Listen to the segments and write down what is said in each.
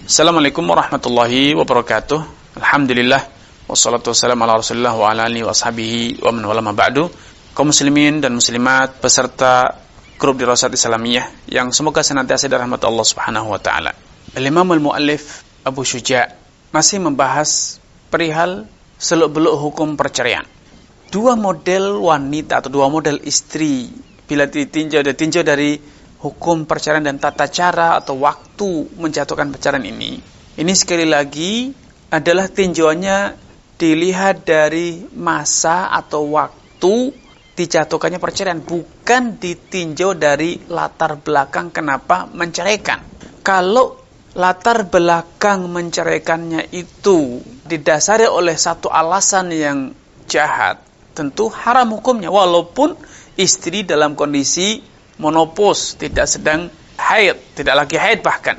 Assalamualaikum warahmatullahi wabarakatuh. Alhamdulillah wassalatu wassalamu ala Rasulillah wa ala alihi wa ashabihi wa man wala ma ba'du. Kaum muslimin dan muslimat peserta grup Dirasat Islamiyah yang semoga senantiasa dirahmati Allah Subhanahu wa taala. Al-Imam al-Muallif Abu Syuja' masih membahas perihal seluk-beluk hukum perceraian. Dua model wanita atau dua model istri bila ditinjau dari hukum perceraian dan tata cara atau waktu menjatuhkan perceraian ini sekali lagi adalah tinjauannya dilihat dari masa atau waktu dijatuhkannya perceraian, bukan ditinjau dari latar belakang kenapa menceraikan. Kalau latar belakang menceraikannya itu didasari oleh satu alasan yang jahat, tentu haram hukumnya, walaupun istri dalam kondisi monopos, tidak sedang haid, tidak lagi haid bahkan,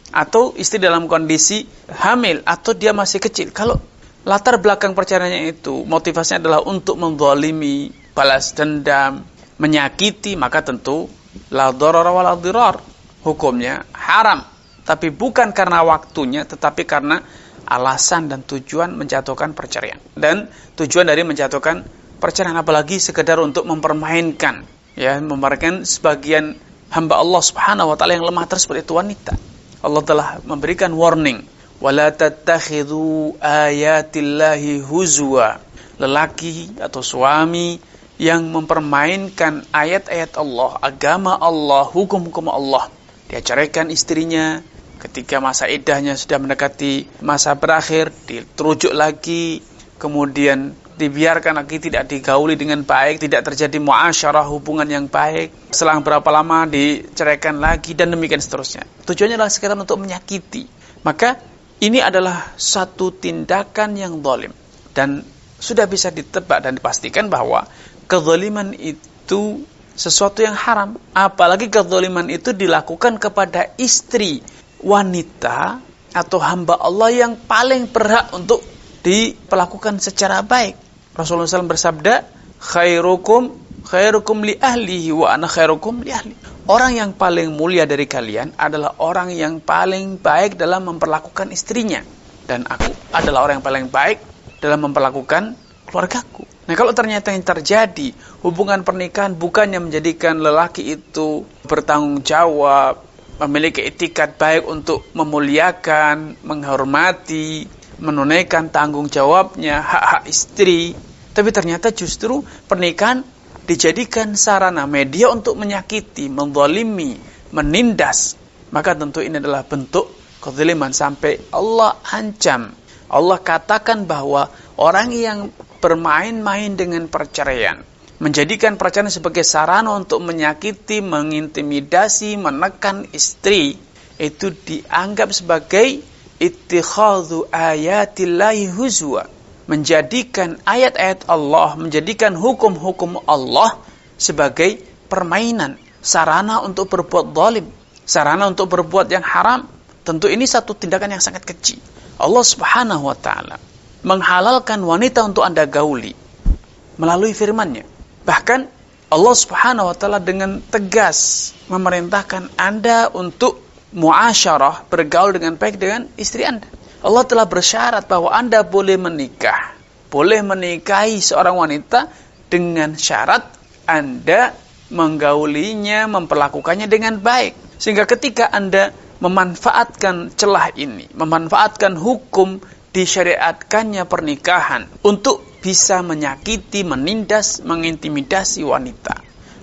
atau istri dalam kondisi hamil, atau dia masih kecil. Kalau latar belakang perceraiannya itu motivasinya adalah untuk menzalimi, balas dendam, menyakiti, maka tentu la dharara wa la dhirar, hukumnya haram. Tapi bukan karena waktunya, tetapi karena alasan dan tujuan menjatuhkan perceraian. Dan tujuan dari menjatuhkan perceraian apalagi sekedar untuk mempermainkan, mempermainkan sebagian hamba Allah Subhanahu wa taala yang lemah tersebut, itu wanita. Allah telah memberikan warning, wala tattakhidhu ayatillahi huzwa. Lelaki atau suami yang mempermainkan ayat-ayat Allah, agama Allah, hukum-hukum Allah, dia ceraikan istrinya ketika masa iddahnya sudah mendekati masa berakhir, diterujuk lagi, kemudian dibiarkan lagi, tidak digauli dengan baik, tidak terjadi muasyarah, hubungan yang baik, selang berapa lama diceraikan lagi, dan demikian seterusnya. Tujuannya adalah sekedar untuk menyakiti. Maka ini adalah satu tindakan yang zalim, dan sudah bisa ditebak dan dipastikan bahwa kezaliman itu sesuatu yang haram. Apalagi kezaliman itu dilakukan kepada istri wanita atau hamba Allah yang paling berhak untuk diperlakukan secara baik. Rasulullah SAW bersabda, khairukum li ahlihi wa ana khairukum li ahli. Orang yang paling mulia dari kalian adalah orang yang paling baik dalam memperlakukan istrinya, dan aku adalah orang yang paling baik dalam memperlakukan keluargaku. Nah, kalau ternyata yang terjadi hubungan pernikahan bukannya menjadikan lelaki itu bertanggung jawab, memiliki etikat baik untuk memuliakan, menghormati, menunaikan tanggung jawabnya, hak-hak istri, tapi ternyata justru pernikahan dijadikan sarana media untuk menyakiti, menzalimi, menindas, maka tentu ini adalah bentuk kezaliman sampai Allah ancam. Allah katakan bahwa orang yang bermain-main dengan perceraian, menjadikan perceraian sebagai sarana untuk menyakiti, mengintimidasi, menekan istri, itu dianggap sebagai ittikhadhu ayatillahi huzwa, menjadikan ayat-ayat Allah, menjadikan hukum-hukum Allah sebagai permainan, sarana untuk berbuat zalim, sarana untuk berbuat yang haram. Tentu ini satu tindakan yang sangat keji. Allah Subhanahu wa taala menghalalkan wanita untuk Anda gauli melalui firman-Nya. Bahkan Allah Subhanahu wa taala dengan tegas memerintahkan Anda untuk muasyarah, bergaul dengan baik dengan istri Anda. Allah telah bersyarat bahwa Anda boleh menikah, boleh menikahi seorang wanita dengan syarat Anda menggaulinya, memperlakukannya dengan baik. Sehingga ketika Anda memanfaatkan celah ini, memanfaatkan hukum disyariatkannya pernikahan untuk bisa menyakiti, menindas, mengintimidasi wanita,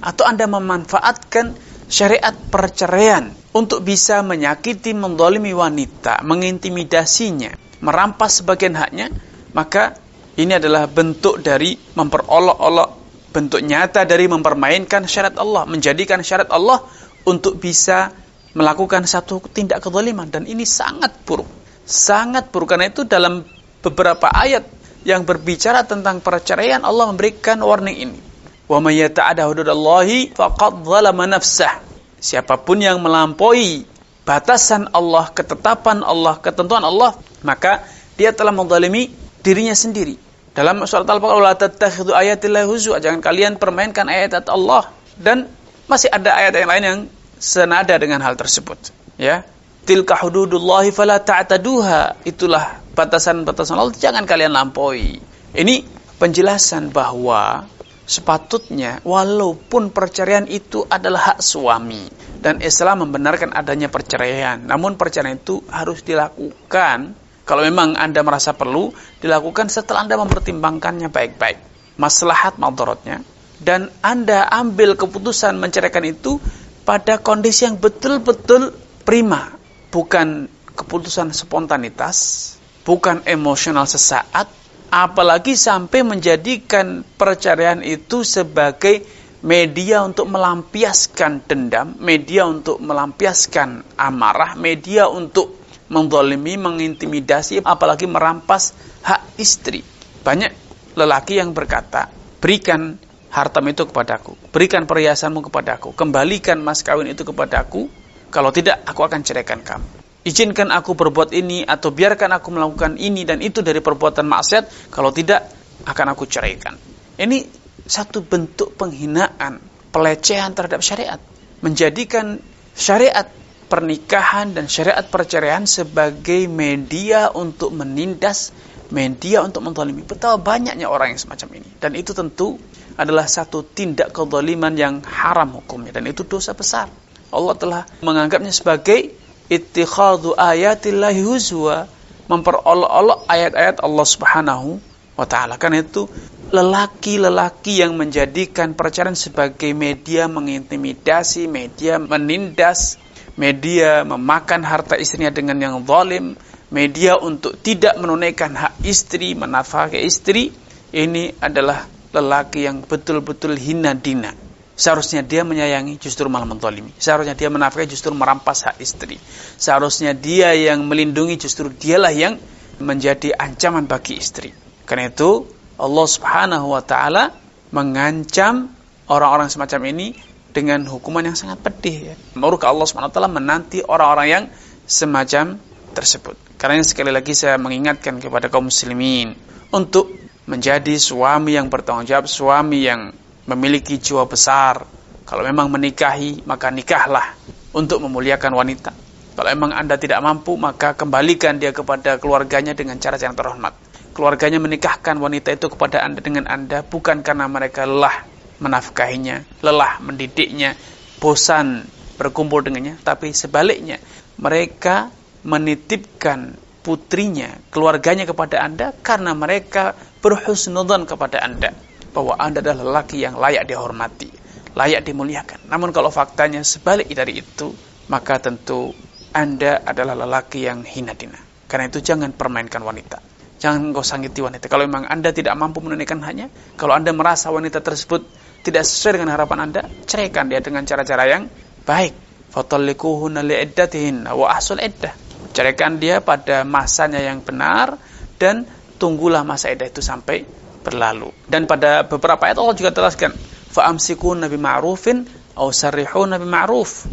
atau Anda memanfaatkan syariat perceraian untuk bisa menyakiti, menzalimi wanita, mengintimidasinya, merampas sebagian haknya, maka ini adalah bentuk dari memperolok-olok, bentuk nyata dari mempermainkan syariat Allah, menjadikan syariat Allah untuk bisa melakukan satu tindak kezaliman, dan ini sangat buruk. Sangat buruk. Karena itu dalam beberapa ayat yang berbicara tentang perceraian, Allah memberikan warning ini. Wa may yata'adda hududallahi faqad zalama nafsah. Siapapun yang melampaui batasan Allah, ketetapan Allah, ketentuan Allah, maka dia telah menzalimi dirinya sendiri. Dalam surat Al-Baqarah, la tattakhidhu ayatillahi huzwa, jangan kalian permainkan ayat-ayat Allah. Dan masih ada ayat yang lain yang senada dengan hal tersebut, ya. Tilka hududullahi fala ta'taduha. Itulah batasan-batasan Allah, jangan kalian lampaui. Ini penjelasan bahwa sepatutnya walaupun perceraian itu adalah hak suami dan Islam membenarkan adanya perceraian, namun perceraian itu harus dilakukan kalau memang Anda merasa perlu, dilakukan setelah Anda mempertimbangkannya baik-baik, maslahat madaratnya, dan Anda ambil keputusan menceraikan itu pada kondisi yang betul-betul prima, bukan keputusan spontanitas, bukan emosional sesaat, apalagi sampai menjadikan perceraian itu sebagai media untuk melampiaskan dendam, media untuk melampiaskan amarah, media untuk menzalimi, mengintimidasi, apalagi merampas hak istri. Banyak lelaki yang berkata, berikan hartamu itu kepadaku, berikan perhiasanmu kepadaku, kembalikan mas kawin itu kepadaku, kalau tidak aku akan ceraikan kamu. Izinkan aku berbuat ini atau biarkan aku melakukan ini dan itu dari perbuatan maksiat, kalau tidak akan aku ceraikan. Ini satu bentuk penghinaan, pelecehan terhadap syariat. Menjadikan syariat pernikahan dan syariat perceraian sebagai media untuk menindas, media untuk menzalimi. Betapa banyaknya orang yang semacam ini. Dan itu tentu adalah satu tindak kezaliman yang haram hukumnya. Dan itu dosa besar. Allah telah menganggapnya sebagai ittikhadhu ayatillahi huzwa, memperolok-olok ayat-ayat Allah Subhanahu wa ta'ala. Karena itu lelaki-lelaki yang menjadikan perceraian sebagai media mengintimidasi, media menindas, media memakan harta istrinya dengan yang zalim, media untuk tidak menunaikan hak istri, menafkahi istri, ini adalah lelaki yang betul-betul hina dina. Seharusnya dia menyayangi, justru malah menzalimi. Seharusnya dia menafkahi, justru merampas hak istri. Seharusnya dia yang melindungi, justru dialah yang menjadi ancaman bagi istri. Karena itu Allah Subhanahu wa ta'ala mengancam orang-orang semacam ini dengan hukuman yang sangat pedih. Maka Allah Subhanahu wa ta'ala menanti orang-orang yang semacam tersebut. Karena sekali lagi saya mengingatkan kepada kaum muslimin untuk menjadi suami yang bertanggung jawab, suami yang memiliki jiwa besar. Kalau memang menikahi, maka nikahlah untuk memuliakan wanita. Kalau memang Anda tidak mampu, maka kembalikan dia kepada keluarganya dengan cara yang terhormat. Keluarganya menikahkan wanita itu kepada Anda dengan Anda, bukan karena mereka lelah menafkahinya, lelah mendidiknya, bosan berkumpul dengannya, tapi sebaliknya, mereka menitipkan putrinya, keluarganya kepada Anda karena mereka berhusnudzon kepada Anda, bahwa Anda adalah lelaki yang layak dihormati, layak dimuliakan. Namun kalau faktanya sebalik dari itu, maka tentu Anda adalah lelaki yang hina dina. Karena itu jangan permainkan wanita, jangan engkau sangiti wanita. Kalau memang Anda tidak mampu menunaikan hanya, kalau Anda merasa wanita tersebut tidak sesuai dengan harapan Anda, ceraikan dia dengan cara-cara yang baik. Fatallikuhunna li'iddatihinna wa ahsul iddah. Ceraikan dia pada masanya yang benar dan tunggulah masa iddah itu sampai berlalu. Dan pada beberapa ayat Allah juga tegaskan, fa'amsikuna bima'rufin aw sarrihuna bima'ruf.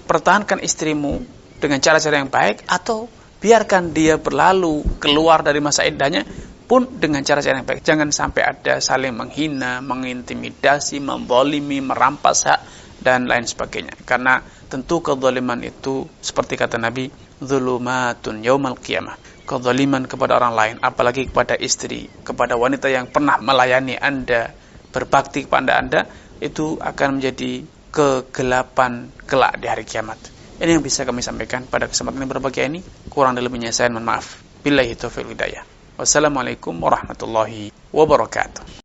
Pertahankan istrimu dengan cara-cara yang baik atau biarkan dia berlalu keluar dari masa iddahnya pun dengan cara-cara yang baik. Jangan sampai ada saling menghina, mengintimidasi, menzalimi, merampas hak dan lain sebagainya. Karena tentu kezaliman itu seperti kata Nabi, dzulumatun yaumal qiyamah. Kezaliman kepada orang lain, apalagi kepada istri, kepada wanita yang pernah melayani Anda, berbakti kepada Anda, itu akan menjadi kegelapan kelak di hari kiamat. Ini yang bisa kami sampaikan pada kesempatan yang berbahagia ini. Kurang dan lebihnya saya mohon maaf. Billahi taufiq wal hidayah. Wassalamualaikum warahmatullahi wabarakatuh.